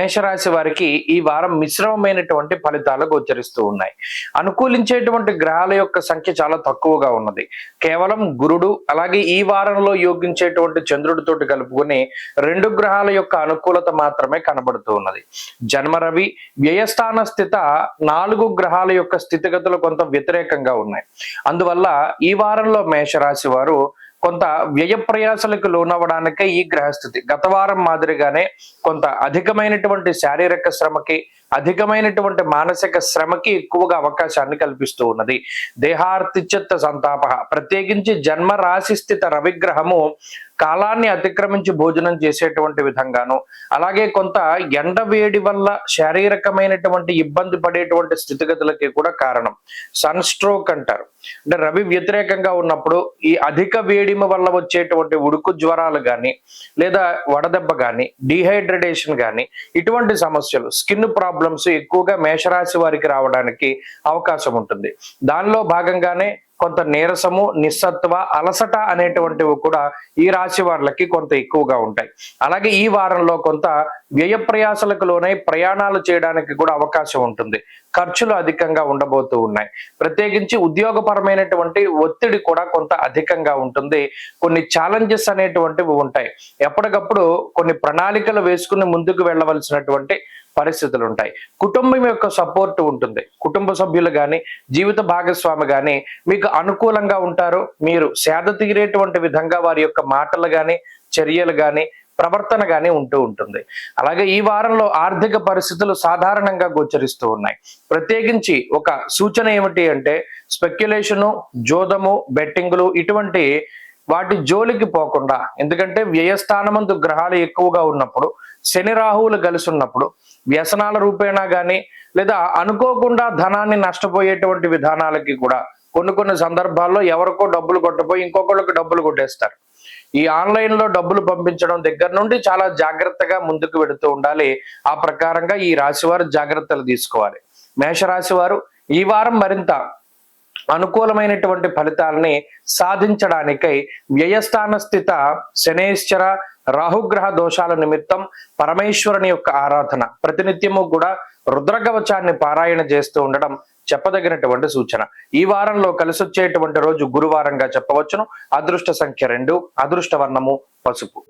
మేషరాశి వారికి ఈ వారం మిశ్రమమైనటువంటి ఫలితాలు గోచరిస్తూ ఉన్నాయి. అనుకూలించేటువంటి గ్రహాల యొక్క సంఖ్య చాలా తక్కువగా ఉన్నది. కేవలం గురుడు అలాగే ఈ వారంలో యోగించేటువంటి చంద్రుడితోటి కలుపుకొని 2 గ్రహాల యొక్క అనుకూలత మాత్రమే కనబడుతూ ఉన్నది. జన్మ రవి వ్యయస్థాన స్థిత 4 గ్రహాల యొక్క స్థితిగతులు కొంత వ్యతిరేకంగా ఉన్నాయి. అందువల్ల ఈ వారంలో మేషరాశి వారు కొంత వ్యయ ప్రయాసలకు లోనవ్వడానికే ఈ గ్రహస్థితి గత వారం మాదిరిగానే కొంత అధికమైనటువంటి శారీరక శ్రమకి అధికమైనటువంటి మానసిక శ్రమకి ఎక్కువగా అవకాశాన్ని కల్పిస్తూ ఉన్నది. దేహార్తిచిత్త సంతాప ప్రత్యేకించి జన్మ రాశి స్థిత రవిగ్రహము కాలాన్ని అతిక్రమించి భోజనం చేసేటువంటి విధంగాను అలాగే కొంత ఎండ వేడి వల్ల శారీరకమైనటువంటి ఇబ్బంది పడేటువంటి స్థితిగతులకి కూడా కారణం. సన్ స్ట్రోక్ అంటారు. అంటే రవి వ్యతిరేకంగా ఉన్నప్పుడు ఈ అధిక వేడిమ వల్ల వచ్చేటువంటి ఉడుకు జ్వరాలు కానీ లేదా వడదెబ్బ కానీ డిహైడ్రేషన్ కానీ ఇటువంటి సమస్యలు స్కిన్ ప్రాబ్లమ్స్ ఎక్కువగా మేషరాశి వారికి రావడానికి అవకాశం ఉంటుంది. దానిలో భాగంగానే కొంత నీరసము నిస్సత్వ అలసట అనేటువంటివి కూడా ఈ రాశి వారికి కొంత ఎక్కువగా ఉంటాయి. అలాగే ఈ వారంలో కొంత వ్యయ ప్రయాసలకు లోనై ప్రయాణాలు చేయడానికి కూడా అవకాశం ఉంటుంది. ఖర్చులు అధికంగా ఉండబోతూ ఉన్నాయి. ప్రత్యేకించి ఉద్యోగపరమైనటువంటి ఒత్తిడి కూడా కొంత అధికంగా ఉంటుంది. కొన్ని ఛాలెంజెస్ అనేటువంటివి ఉంటాయి. ఎప్పటికప్పుడు కొన్ని ప్రణాళికలు వేసుకుని ముందుకు వెళ్ళవలసినటువంటి పరిస్థితులు ఉంటాయి. కుటుంబం యొక్క సపోర్ట్ ఉంటుంది. కుటుంబ సభ్యులు కానీ జీవిత భాగస్వామి కానీ మీకు అనుకూలంగా ఉంటారు. మీరు సేద తీరేటువంటి విధంగా వారి యొక్క మాటలు కానీ చర్యలు కానీ ప్రవర్తన కానీ ఉంటూ ఉంటుంది. అలాగే ఈ వారంలో ఆర్థిక పరిస్థితులు సాధారణంగా గోచరిస్తూ ఉన్నాయి. ప్రత్యేకించి ఒక సూచన ఏమిటి అంటే స్పెక్యులేషను జోదము బెట్టింగులు ఇటువంటి వాటి జోలికి పోకుండా, ఎందుకంటే వ్యయస్థానమందు గ్రహాలు ఎక్కువగా ఉన్నప్పుడు శని రాహువులు కలిసి ఉన్నప్పుడు వ్యసనాల రూపేణా కానీ లేదా అనుకోకుండా ధనాన్ని నష్టపోయేటువంటి విధానాలకి కూడా కొన్ని సందర్భాల్లో ఎవరికో డబ్బులు కొట్టపోయి ఇంకొకళ్ళకి డబ్బులు కొట్టేస్తారు. ఈ ఆన్లైన్ లో డబ్బులు పంపించడం దగ్గర నుండి చాలా జాగ్రత్తగా ముందుకు వెళుతూ ఉండాలి. ఆ ప్రకారంగా ఈ రాశి వారు జాగ్రత్తలు తీసుకోవాలి. మేషరాశి వారు ఈ వారం మరింత అనుకూలమైనటువంటి ఫలితాలని సాధించడానికై వ్యయస్థాన స్థిత శనేశ్వర రాహుగ్రహ దోషాల నిమిత్తం పరమేశ్వరుని యొక్క ఆరాధన ప్రతినిత్యము కూడా రుద్రకవచాన్ని పారాయణ చేస్తూ ఉండడం చెప్పదగినటువంటి సూచన. ఈ వారంలో కలిసొచ్చేటువంటి రోజు గురువారంగా చెప్పవచ్చును. అదృష్ట సంఖ్య 2, అదృష్ట వర్ణము పసుపు.